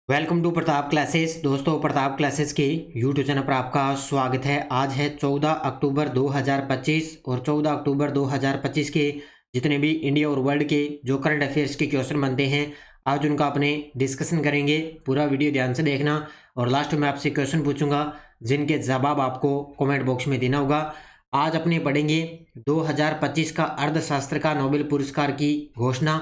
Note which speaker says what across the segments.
Speaker 1: Welcome to Pratap classes. दोस्तों, Pratap classes के YouTube channel पर आपका स्वागत है। आज है 14 अक्टूबर 2025 और 14 अक्टूबर 2025 के जितने भी इंडिया और वर्ल्ड के जो करंट अफेयर्स के क्वेश्चन बनते हैं, आज उनका अपने डिस्कशन करेंगे। पूरा वीडियो ध्यान से देखना और लास्ट में आपसे क्वेश्चन पूछूंगा जिनके जवाब आपको कमेंट बॉक्स में देना होगा। आज अपने पढ़ेंगे 2025 का अर्थशास्त्र का नोबेल पुरस्कार की घोषणा,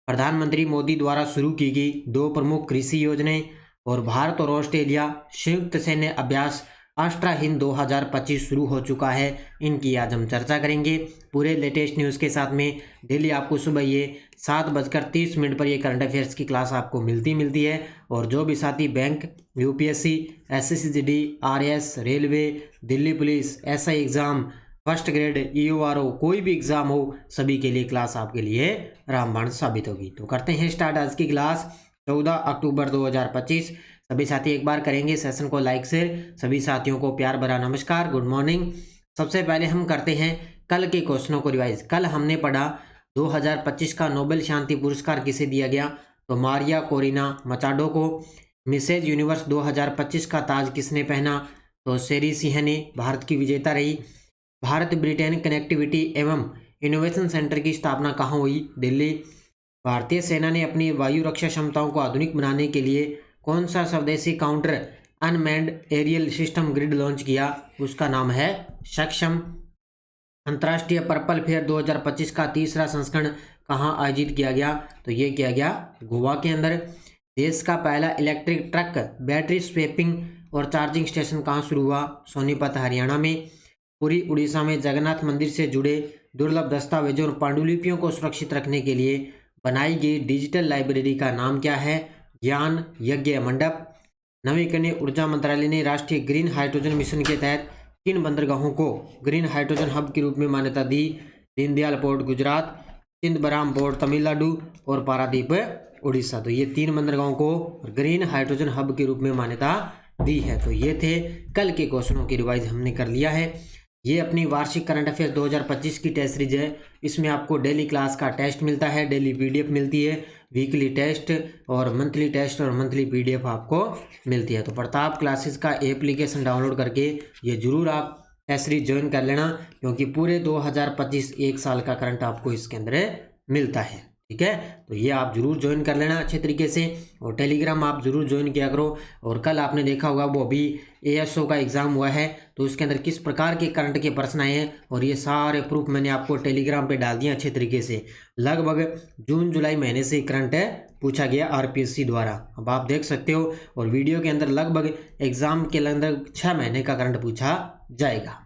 Speaker 1: प्रधानमंत्री मोदी द्वारा शुरू की गई 2 प्रमुख कृषि योजनाएं और भारत और ऑस्ट्रेलिया संयुक्त सैन्य अभ्यास अस्ट्रा हिंद 2025 शुरू हो चुका है। इनकी आज हम चर्चा करेंगे पूरे लेटेस्ट न्यूज़ के साथ में। डेली आपको सुबह ये 7:30 पर ये करंट अफेयर्स की क्लास आपको मिलती है। और जो भी साथी bank, UPSC, SSC, RS, railway, Delhi police, SI exam, first grade, EO RO, कोई भी एग्जाम हो, सभी के लिए क्लास आपके लिए रामबाण साबित होगी। तो करते हैं स्टार्ट आज की क्लास 14 अक्टूबर 2025। सभी साथी एक बार करेंगे सेशन को लाइक शेयर। सभी साथियों को प्यार भरा नमस्कार, गुड मॉर्निंग। सबसे पहले हम करते हैं कल के क्वेश्चनों को रिवाइज। कल हमने पढ़ा 2025 का नोबेल शांति पुरस्कार किसे दिया गया, तो मारिया कोरिना मचाडो को। मिसेज यूनिवर्स 2025 का ताज किसने पहना, तो शेरी सिंह ने भारत की विजेता रही। भारत ब्रिटेन कनेक्टिविटी एवं इनोवेशन सेंटर की स्थापना कहाँ हुई, दिल्ली। भारतीय सेना ने अपनी वायु रक्षा क्षमताओं को आधुनिक बनाने के लिए कौन सा स्वदेशी counter unmanned aerial system grid launch किया, उसका नाम है सक्षम। अंतर्राष्ट्रीय पर्पल फेयर 2025 का तीसरा संस्करण कहाँ आयोजित किया गया, तो ये किया गया गोवा के अंदर। देश का पहला इलेक्ट्रिक ट्रक बैटरी स्वैपिंग और चार्जिंग स्टेशन कहाँ शुरू हुआ, सोनीपत हरियाणा में। पूरी उड़ीसा में जगन्नाथ मंदिर से जुड़े दुर्लभ दस्तावेजों और पांडुलिपियों को सुरक्षित रखने के लिए बनाई गई डिजिटल लाइब्रेरी का नाम क्या है, ज्ञान यज्ञ मंडप। नवीकरणीय ऊर्जा मंत्रालय ने राष्ट्रीय ग्रीन हाइड्रोजन मिशन के तहत किन बंदरगाहों को ग्रीन हाइड्रोजन हब के रूप में मान्यता दी, दीनदयाल पोर्ट गुजरात, चिदम्बरम पोर्ट तमिलनाडु और पारादीप उड़ीसा। तो ये 3 बंदरगाहों को ग्रीन हाइड्रोजन हब के रूप में मान्यता दी है। तो ये थे कल के क्वेश्चनों की रिवाइज हमने कर लिया है। ये अपनी वार्षिक करंट अफेयर 2025 की टेस्ट सीरीज है। इसमें आपको डेली क्लास का टेस्ट मिलता है, डेली पीडीएफ मिलती है, वीकली टेस्ट और मंथली पीडीएफ आपको मिलती है। तो प्रताप क्लासेस का एप्लीकेशन डाउनलोड करके ये जरूर आप टेस्ट सीरीज ज्वाइन कर लेना, क्योंकि पूरे 2025 एक साल का करंट आपको इसके अंदर मिलता है। ठीक है, तो ये आप जरूर ज्वाइन कर लेना अच्छे तरीके से। और टेलीग्राम आप जरूर ज्वाइन किया करो। और कल आपने देखा होगा वो अभी एएसओ का एग्जाम हुआ है, तो उसके अंदर किस प्रकार के करंट के प्रश्न आए हैं, और ये सारे प्रूफ मैंने आपको टेलीग्राम पे डाल दिए अच्छे तरीके से। लगभग जून जुलाई महीने से करंट पूछा गया आरपीएससी द्वारा, अब आप देख सकते हो। और वीडियो के अंदर लगभग एग्जाम के अंदर 6 महीने का करंट पूछा जाएगा।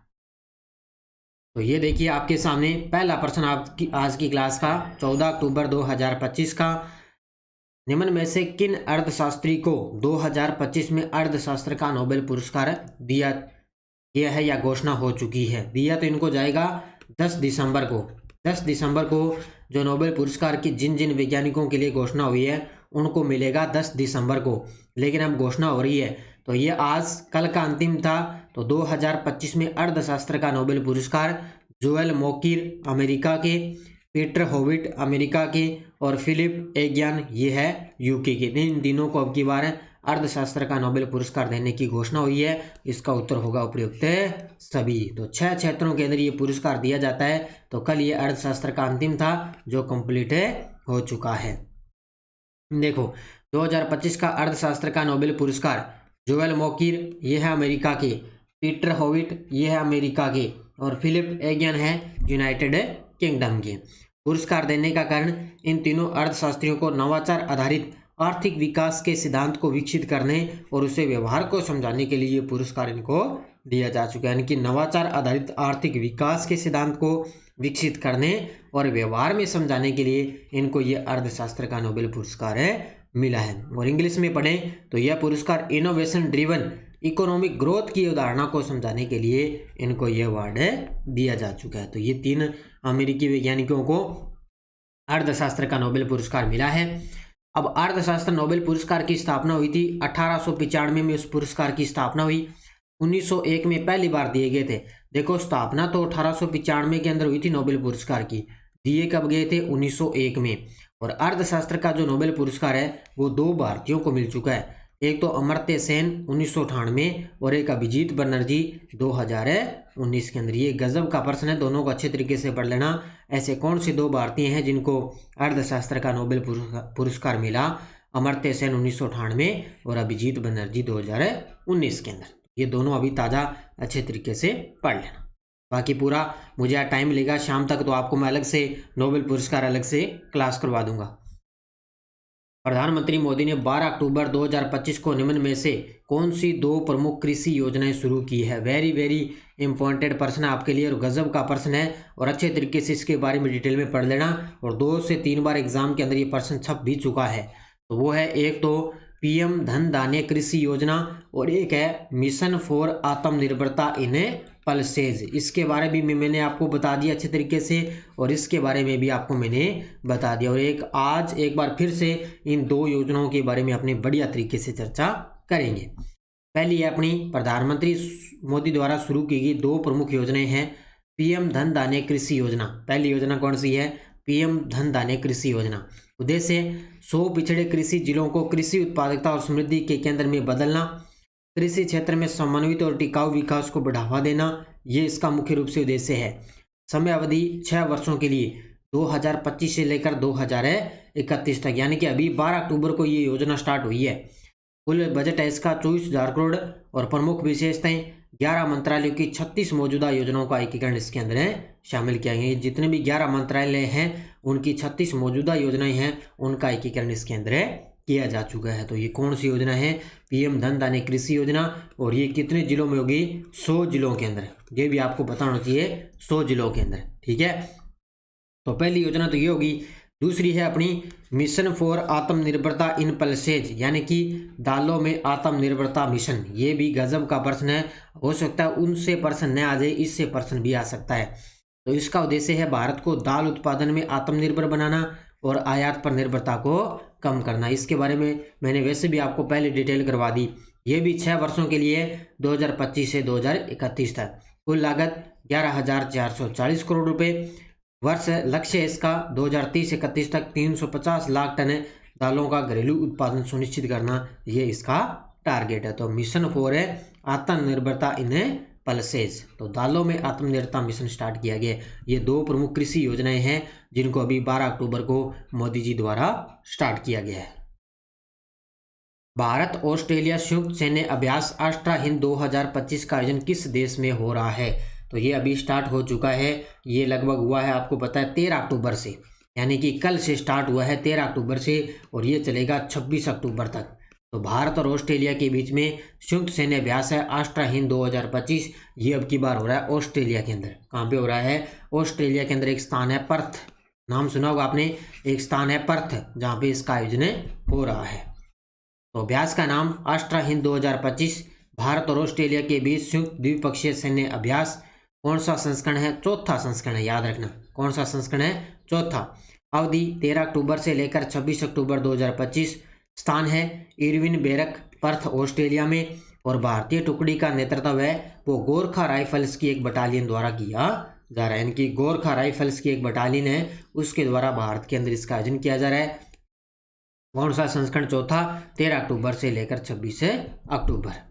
Speaker 1: तो ये देखिए आपके सामने पहला प्रश्न आपकी आज की क्लास का 14 अक्टूबर 2025 का। निम्न में से किन अर्थशास्त्री को 2025 में अर्थशास्त्र का नोबेल पुरस्कार दिया गया है या घोषणा हो चुकी है। दिया तो इनको जाएगा 10 दिसंबर को। 10 दिसंबर को जो नोबेल पुरस्कार की जिन जिन वैज्ञानिकों के लिए घोषणा हुई है उनको मिलेगा 10 दिसंबर को। लेकिन अब घोषणा हो रही है, तो ये आज कल का अंतिम था। तो 2025 में अर्थशास्त्र का नोबेल पुरस्कार जोएल मोकिर अमेरिका के, पीटर होविट अमेरिका के और फिलिप एग्यान ये है यूके के। इन तीनों को अब की बार अर्थशास्त्र का नोबेल पुरस्कार देने की घोषणा हुई है। इसका उत्तर होगा उपयुक्त सभी। तो 6 क्षेत्रों के अंदर ये पुरस्कार दिया जाता है। तो कल ये अर्थशास्त्र का अंतिम था जो कंप्लीट हो चुका है। देखो 2025 का अर्थशास्त्र का नोबेल पुरस्कार जोएल मोकिर ये है अमेरिका के, पीटर होविट ये है अमेरिका के और फिलिप एग्यान है यूनाइटेड किंगडम के। पुरस्कार देने का कारण इन तीनों अर्थशास्त्रियों को नवाचार आधारित आर्थिक विकास के सिद्धांत को विकसित करने और उसे व्यवहार को समझाने के लिए ये पुरस्कार इनको दिया जा चुका है। यानी कि नवाचार आधारित आर्थिक विकास के सिद्धांत को विकसित करने और व्यवहार में समझाने के लिए इनको ये अर्थशास्त्र का नोबेल पुरस्कार मिला है। और इंग्लिश में पढ़ें तो यह पुरस्कार इनोवेशन ड्रिवन इकोनॉमिक ग्रोथ की अवधारणा को समझाने के लिए इनको यह अवार्ड दिया जा चुका है। तो ये 3 अमेरिकी वैज्ञानिकों को अर्थशास्त्र का नोबेल पुरस्कार मिला है। अब अर्थशास्त्र नोबेल पुरस्कार की स्थापना हुई थी 1895 में उस पुरस्कार की स्थापना हुई। 1901 में पहली बार दिए गए थे। देखो स्थापना तो 1895 के अंदर हुई थी नोबेल पुरस्कार की, दिए कब गए थे 1901 में। और अर्थशास्त्र का जो नोबेल पुरस्कार है वो 2 भारतीयों को मिल चुका है, एक तो अमर्त्य सेन 1998 और एक अभिजीत बनर्जी 2019 के अंदर। ये गजब का प्रश्न है, दोनों को अच्छे तरीके से पढ़ लेना। ऐसे कौन से 2 भारतीय हैं जिनको अर्थशास्त्र का नोबेल पुरस्कार मिला? अमर्त्य सेन 1998 और अभिजीत बनर्जी 2019 के अंदर। ये दोनों अभी ताज़ा अच्छे तरीके से पढ़ लेना। बाकी पूरा मुझे यार टाइम लेगा शाम तक, तो आपको मैं अलग से नोबेल पुरस्कार अलग से क्लास करवा दूंगा। प्रधानमंत्री मोदी ने 12 अक्टूबर 2025 को निम्न में से कौन सी 2 प्रमुख कृषि योजनाएं शुरू की है? वेरी वेरी इंपॉर्टेंट प्रश्न है आपके लिए और गजब का प्रश्न है, और अच्छे तरीके से इसके बारे में डिटेल में पढ़ लेना। और 2 से 3 बार एग्जाम के अंदर ये प्रश्न छप भी चुका है। तो वो है, एक तो पीएम धन धान्य कृषि योजना और एक है मिशन फॉर आत्मनिर्भरता इन पल्सेज। इसके बारे में मैंने आपको बता दिया अच्छे तरीके से, और इसके बारे में भी आपको मैंने बता दिया। और आज एक बार फिर से इन 2 योजनाओं के बारे में अपने बढ़िया तरीके से चर्चा करेंगे। पहली है अपनी प्रधानमंत्री मोदी द्वारा शुरू की गई 2 प्रमुख योजनाएं हैं। पीएम धन धान्य कृषि योजना, पहली योजना कौन सी है? पीएम धन धान्य कृषि योजना। उद्देश्य 100 पिछड़े कृषि जिलों को कृषि उत्पादकता और समृद्धि के केंद्र में बदलना, कृषि क्षेत्र में समन्वित और टिकाऊ विकास को बढ़ावा देना, ये इसका मुख्य रूप से उद्देश्य है। समय अवधि 6 वर्षों के लिए 2025 से लेकर 2031 तक, यानी कि अभी 12 अक्टूबर को ये योजना स्टार्ट हुई है। कुल बजट है इसका 24,000 करोड़ और प्रमुख विशेषताएं 11 मंत्रालयों की 36 मौजूदा योजनाओं का एकीकरण इसके अंदर है शामिल किया गया है। जितने भी 11 मंत्रालय हैं उनकी 36 मौजूदा योजनाएं हैं, उनका एकीकरण इसके अंदर है किया जा चुका है। तो ये कौन सी योजना है? पीएम धन धान्य कृषि योजना। और ये कितने जिलों में होगी? 100 जिलों के अंदर। ये भी आपको बताना चाहिए, 100 जिलों के अंदर, ठीक है। तो पहली योजना तो ये होगी। दूसरी है अपनी मिशन फॉर आत्मनिर्भरता इन पल्सेज, यानी कि दालों में आत्मनिर्भरता मिशन। ये भी गजब का प्रश्न है, हो सकता है उनसे प्रश्न न आ जाए, इससे प्रश्न भी आ सकता है। तो इसका उद्देश्य है भारत को दाल उत्पादन में आत्मनिर्भर बनाना और आयात पर निर्भरता को कम करना। इसके बारे में मैंने वैसे भी आपको पहले डिटेल करवा दी। ये भी 6 वर्षों के लिए 2025 से 2031 तक। कुल लागत 11,440 करोड़ रुपए वर्ष। लक्ष्य है इसका 2030-31 तक 350 लाख टन दालों का घरेलू उत्पादन सुनिश्चित करना, ये इसका टारगेट है। तो मिशन फॉर है आत्मनिर्भरता इन पल्सेज, तो दालों में आत्मनिर्भरता मिशन स्टार्ट किया गया। ये 2 प्रमुख कृषि योजनाएं हैं जिनको अभी 12 अक्टूबर को मोदी जी द्वारा स्टार्ट किया गया है। भारत ऑस्ट्रेलिया संयुक्त सैन्य अभ्यास आस्ट्रा हिंद 2025 का आयोजन किस देश में हो रहा है? तो ये अभी स्टार्ट हो चुका है। ये लगभग हुआ है, आपको पता है 13 अक्टूबर से, यानी कि कल से स्टार्ट हुआ है 13 अक्टूबर से, और ये चलेगा 26 अक्टूबर तक। तो भारत और ऑस्ट्रेलिया के बीच में संयुक्त सैन्य अभ्यास है आस्ट्रा हिंद 2025। ये अब की बार हो रहा है ऑस्ट्रेलिया के अंदर। कहाँ पे हो रहा है? ऑस्ट्रेलिया के अंदर एक स्थान है पर्थ, नाम सुना होगा आपने, एक स्थान है पर्थ जहाँ पे इसका आयोजन हो रहा है। तो अभ्यास का नाम आस्ट्रा हिंद 2025, भारत और ऑस्ट्रेलिया के बीच संयुक्त द्विपक्षीय सैन्य अभ्यास। कौन सा संस्करण है? 4था संस्करण है, याद रखना। कौन सा संस्करण है? 4था। अवधि 13 अक्टूबर से लेकर 26 अक्टूबर 2025। स्थान है इरविन बेरक, पर्थ, ऑस्ट्रेलिया में। और भारतीय टुकड़ी का नेतृत्व है वो गोरखा राइफल्स की एक बटालियन द्वारा किया जा रहा है, यानी कि गोरखा राइफल्स की एक बटालियन है, उसके द्वारा भारत के अंदर इसका आयोजन किया जा रहा है। कौन सा संस्करण? 4था, 13 अक्टूबर से लेकर 26 अक्टूबर।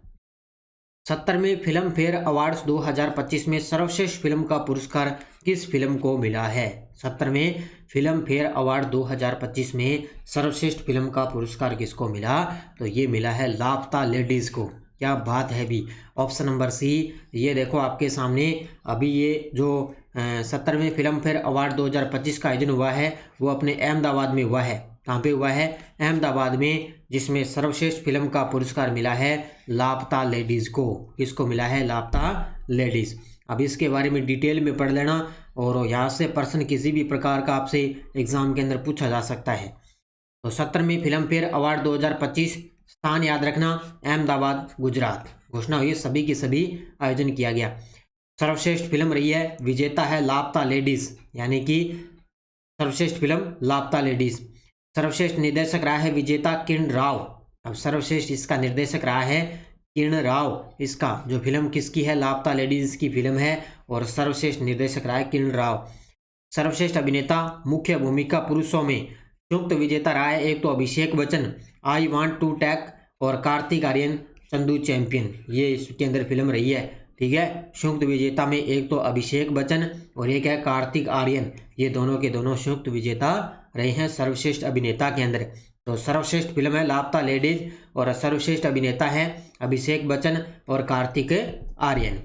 Speaker 1: 70वें फिल्म फेयर अवार्ड्स 2025 में सर्वश्रेष्ठ फिल्म का पुरस्कार किस फिल्म को मिला है? 70वें फिल्म फेयर अवार्ड 2025 में सर्वश्रेष्ठ फिल्म का पुरस्कार किसको मिला? तो ये मिला है लापता लेडीज को। क्या बात है भी। Option number C. ये देखो आपके सामने अभी ये जो 70वें फिल्म फेयर अवार्ड 2025 का आयोजन हुआ है वो अपने अहमदाबाद में हुआ है। कहाँ पे हुआ है? अहमदाबाद में, जिसमें सर्वश्रेष्ठ फिल्म का पुरस्कार मिला है लापता लेडीज को। किसको मिला है? लापता लेडीज। अब इसके बारे में डिटेल में पढ़ लेना, और यहाँ से प्रश्न किसी भी प्रकार का आपसे एग्जाम के अंदर पूछा जा सकता है। तो 70वें फिल्म फेयर अवार्ड 2025, स्थान याद रखना अहमदाबाद, गुजरात। घोषणा हुई, सभी की सभी आयोजन किया गया। सर्वश्रेष्ठ फिल्म रही है, विजेता है लापता लेडीज, यानी कि सर्वश्रेष्ठ फिल्म लापता लेडीज। सर्वश्रेष्ठ निर्देशक रहा है विजेता किरण राव। अब सर्वश्रेष्ठ इसका निर्देशक रहा है किरण राव। इसका जो फिल्म किसकी है? लापता लेडीज की फिल्म है, और सर्वश्रेष्ठ निर्देशक रहा है किरण राव। सर्वश्रेष्ठ अभिनेता मुख्य भूमिका पुरुषों में संयुक्त विजेता रहा है एक तो Abhishek Bachchan I want to टैक और कार्तिक आर्यन चंदू चैंपियन, ये इसके अंदर फिल्म रही है। ठीक है, संयुक्त विजेता में एक तो अभिषेक बच्चन और एक है कार्तिक आर्यन, ये दोनों के दोनों संयुक्त विजेता रहे हैं सर्वश्रेष्ठ अभिनेता के अंदर। तो सर्वश्रेष्ठ फिल्म है लापता लेडीज और सर्वश्रेष्ठ अभिनेता है अभिषेक बच्चन और कार्तिक आर्यन।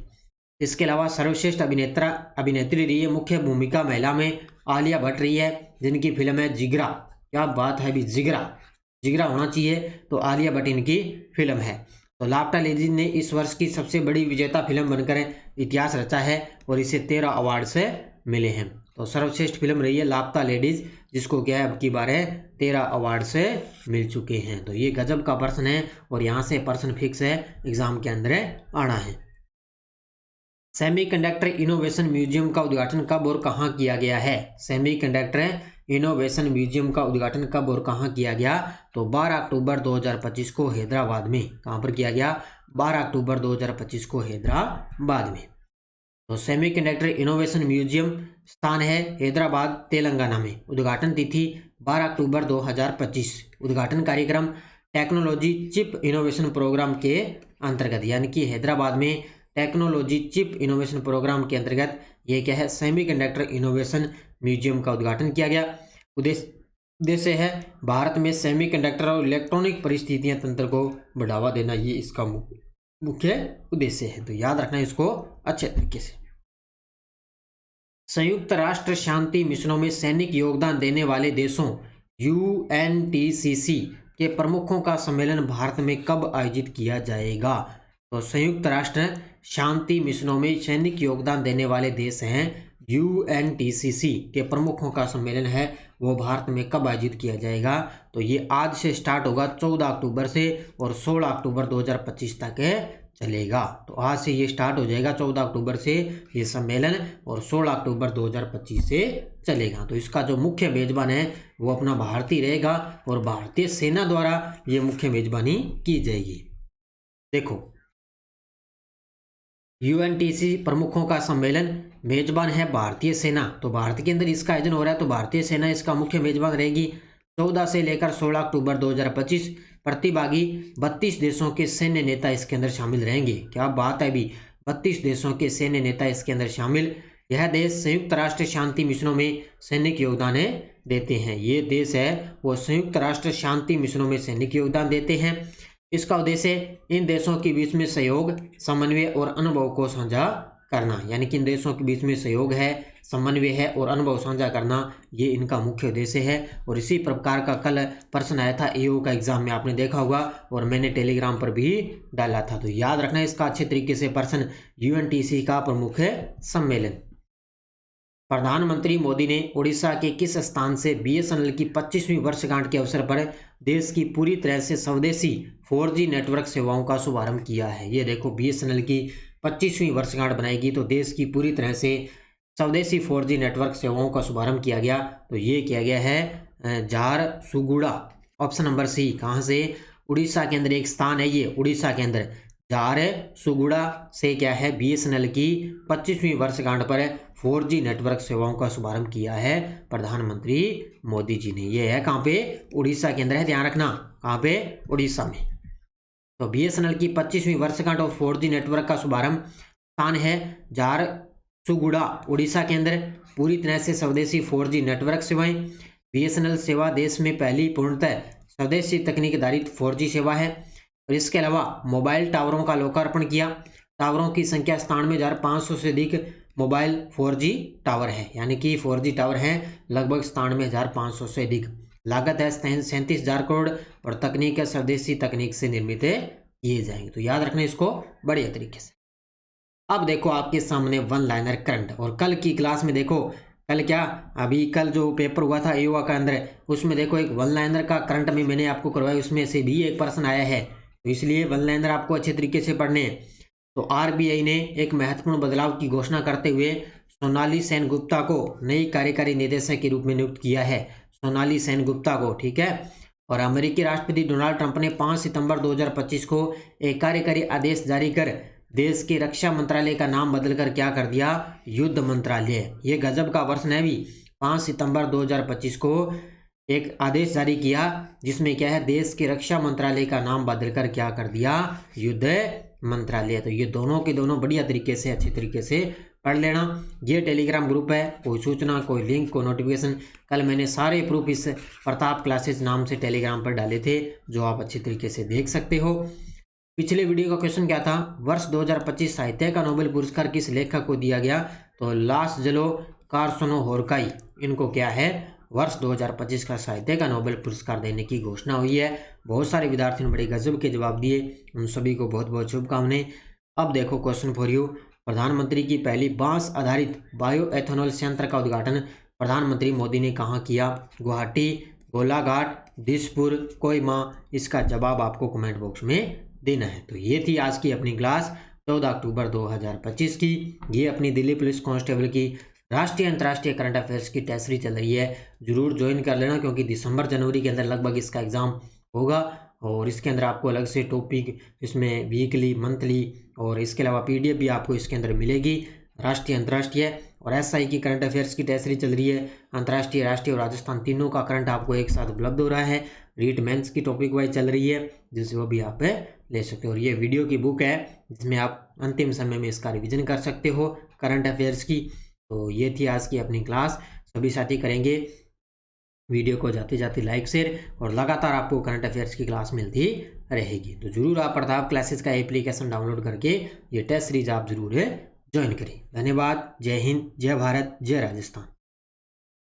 Speaker 1: इसके अलावा सर्वश्रेष्ठ अभिनेत्री रही है मुख्य भूमिका महिला में आलिया भट्ट रही है, जिनकी फिल्म है जिगरा। क्या बात है, अभी जिगरा होना चाहिए, तो आलिया भट्ट इनकी फिल्म है। तो लापता लेडीज ने इस वर्ष की सबसे बड़ी विजेता फिल्म बनकर इतिहास रचा है और इसे 13 अवार्ड से मिले हैं। तो सर्वश्रेष्ठ फिल्म रही है लापता लेडीज, जिसको क्या है अब की बार है 13 अवार्ड से मिल चुके हैं। तो ये गजब का प्रश्न है और यहाँ से प्रश्न फिक्स है, एग्जाम के अंदर आना है। सेमीकंडक्टर इनोवेशन म्यूजियम का उद्घाटन कब और कहाँ किया गया है? सेमीकंडक्टर इनोवेशन म्यूजियम का उद्घाटन कब और कहाँ किया गया? तो 12 अक्टूबर 2025 को हैदराबाद में। कहाँ पर किया गया? 12 अक्टूबर 2025 को हैदराबाद में। तो सेमीकंडक्टर इनोवेशन म्यूजियम स्थान है हैदराबाद तेलंगाना में। उद्घाटन तिथि 12 अक्टूबर 2025। उद्घाटन कार्यक्रम टेक्नोलॉजी चिप इनोवेशन प्रोग्राम के अंतर्गत, यानी कि हैदराबाद में टेक्नोलॉजी चिप इनोवेशन प्रोग्राम के अंतर्गत ये क्या है सेमीकंडक्टर इनोवेशन म्यूजियम का उद्घाटन किया गया। उद्देश्य है भारत में सेमीकंडक्टर और इलेक्ट्रॉनिक परिस्थितियां तंत्र को बढ़ावा देना, ये इसका मुख्य उद्देश्य है। तो याद रखना इसको अच्छे तरीके से। संयुक्त राष्ट्र शांति मिशनों में सैनिक योगदान देने वाले देशों UNTCC के प्रमुखों का सम्मेलन भारत में कब आयोजित किया जाएगा? तो संयुक्त राष्ट्र शांति मिशनों में सैनिक योगदान देने वाले देश हैं UNTCC के प्रमुखों का सम्मेलन है, वो भारत में कब आयोजित किया जाएगा? तो ये आज से स्टार्ट होगा 14 अक्टूबर से और 16 अक्टूबर 2025 तक चलेगा। तो आज से ये स्टार्ट हो जाएगा 14 अक्टूबर से ये सम्मेलन और 16 अक्टूबर 2025 से चलेगा। तो इसका जो मुख्य मेजबान है वो अपना भारतीय रहेगा और भारतीय सेना द्वारा ये मुख्य मेजबानी की जाएगी। देखो UNTCC प्रमुखों का सम्मेलन, मेजबान है भारतीय सेना, तो भारत के अंदर इसका आयोजन हो रहा है, तो भारतीय सेना इसका मुख्य मेजबान रहेगी। 14 से लेकर 16 अक्टूबर 2025 प्रतिभागी 32 देशों के सैन्य नेता इसके अंदर शामिल रहेंगे। क्या बात है, अभी 32 देशों के सैन्य नेता इसके अंदर शामिल। यह देश संयुक्त राष्ट्र शांति मिशनों में सैनिक योगदान देते हैं। ये देश है वो संयुक्त राष्ट्र शांति मिशनों में सैनिक योगदान देते हैं। इसका उद्देश्य इन देशों के बीच में सहयोग, समन्वय और अनुभव को साझा करना, यानी कि इन देशों के बीच में सहयोग है, समन्वय है और अनुभव साझा करना, ये इनका मुख्य उद्देश्य है। और इसी प्रकार का कल प्रश्न आया था AO का एग्जाम में, आपने देखा होगा और मैंने टेलीग्राम पर भी डाला था। तो याद रखना इसका अच्छे तरीके से प्रश्न, UNTCC का प्रमुख सम्मेलन। प्रधानमंत्री मोदी ने उड़ीसा के किस स्थान से BSNL की 25वीं वर्षगांठ के अवसर पर देश की पूरी तरह से स्वदेशी 4G नेटवर्क सेवाओं का शुभारंभ किया है? ये देखो BSNL की 25वीं वर्षगांठ बनाएगी तो देश की पूरी तरह से स्वदेशी 4G नेटवर्क सेवाओं का शुभारंभ किया गया। तो ये किया गया है झारसुगुड़ा, ऑप्शन नंबर C। कहाँ से? उड़ीसा के अंदर एक स्थान है ये, उड़ीसा के अंदर झारसुगुड़ा से क्या है BSNL की 25वीं वर्षगांठ पर 4G नेटवर्क सेवाओं का शुभारंभ किया है प्रधानमंत्री मोदी जी ने। ये है कहाँ पे? उड़ीसा के अंदर है, ध्यान रखना कहाँ पे? उड़ीसा में। तो BSNL की 25वीं वर्षगांठ और 4G नेटवर्क का शुभारंभ स्थान है झारसुगुड़ा, उड़ीसा के अंदर। पूरी तरह से स्वदेशी 4G नेटवर्क सेवाएं। BSNL सेवा देश में पहली पूर्णतः स्वदेशी तकनीक आधारित 4G सेवा है। और इसके अलावा मोबाइल टावरों का लोकार्पण किया। टावरों की संख्या 97,500 से अधिक मोबाइल 4G टावर है, यानी कि 4G टावर हैं लगभग 97,500 से अधिक। लागत है 37,000 करोड़ और तकनीक है स्वदेशी तकनीक से निर्मित किए जाएंगे। तो याद रखना इसको बढ़िया तरीके से। अब देखो आपके सामने वन लाइनर करंट, और कल की क्लास में देखो कल क्या, अभी कल जो पेपर हुआ था AO का अंदर, उसमें देखो एक वन लाइनर का करंट में मैंने आपको करवाया, उसमें से भी एक प्रश्न आया है। तो इसलिए वन लाइनर आपको अच्छे तरीके से पढ़ने हैं। तो RBI ने एक महत्वपूर्ण बदलाव की घोषणा करते हुए सोनाली सेन गुप्ता को नई कार्यकारी निदेशक के रूप में नियुक्त किया है। सोनाली सेन गुप्ता को, ठीक है। और अमेरिकी राष्ट्रपति डोनाल्ड ट्रंप ने 5 सितंबर 2025 को एक कार्यकारी आदेश जारी कर देश के रक्षा मंत्रालय का नाम बदलकर क्या कर दिया? युद्ध मंत्रालय। ये गजब का प्रश्न है भी। 5 सितंबर 2025 को एक आदेश जारी किया जिसमें क्या है, देश के रक्षा मंत्रालय का नाम बदलकर क्या कर दिया, युद्ध मंत्रालय। तो ये दोनों के दोनों बढ़िया तरीके से, अच्छी तरीके से पढ़ लेना। ये टेलीग्राम ग्रुप है, कोई सूचना, कोई लिंक, कोई नोटिफिकेशन, कल मैंने सारे प्रूफ इस प्रताप क्लासेस नाम से टेलीग्राम पर डाले थे, जो आप अच्छी तरीके से देख सकते हो। पिछले वीडियो का क्वेश्चन क्या था, वर्ष 2025 साहित्य का नोबेल पुरस्कार किस लेखक को दिया गया, तो लासजलो कार्सनोहोरकाई, इनको क्या है, वर्ष 2025 का साहित्य का नोबेल पुरस्कार देने की घोषणा हुई है। बहुत सारे विद्यार्थियों ने बड़े गजब के जवाब दिए, उन सभी को बहुत बहुत शुभकामनाएं। अब देखो क्वेश्चन फॉर यू, प्रधानमंत्री की पहली बांस आधारित बायो एथेनॉल संयंत्र का उद्घाटन प्रधानमंत्री मोदी ने कहाँ किया, गुवाहाटी, गोलाघाट, दिसपुर, कोहिमा। इसका जवाब आपको कमेंट बॉक्स में देना है। तो ये थी आज की अपनी क्लास 14 अक्टूबर 2025 की। ये अपनी दिल्ली पुलिस कांस्टेबल की राष्ट्रीय अंतर्राष्ट्रीय करंट अफेयर्स की टेस्ट सीरीज चल रही है, जरूर ज्वाइन कर लेना, क्योंकि दिसंबर जनवरी के अंदर लगभग इसका एग्जाम होगा और इसके अंदर आपको अलग से टॉपिक, इसमें वीकली, मंथली और इसके अलावा पीडीएफ भी आपको इसके अंदर मिलेगी, राष्ट्रीय, अंतर्राष्ट्रीय और एसआई की करंट अफेयर्स की टेस्ट सीरीज चल रही है। अंतर्राष्ट्रीय, राष्ट्रीय और राजस्थान तीनों का करंट आपको एक साथ उपलब्ध हो रहा है। रीट मेंस की टॉपिक वाइज चल रही है, जिससे वो भी आप ले सकते हो। और ये वीडियो की बुक है जिसमें आप अंतिम समय में इसका रिवीजन कर सकते हो करंट अफेयर्स की। तो ये थी आज की अपनी क्लास। सभी साथी करेंगे वीडियो को जाते जाते लाइक, शेयर और लगातार आपको करंट अफेयर्स की क्लास मिलती रहेगी। तो जरूर आप प्रताप क्लासेस का एप्लीकेशन डाउनलोड करके ये टेस्ट सीरीज आप जरूर ज्वाइन करें। धन्यवाद। जय हिंद, जय भारत, जय राजस्थान।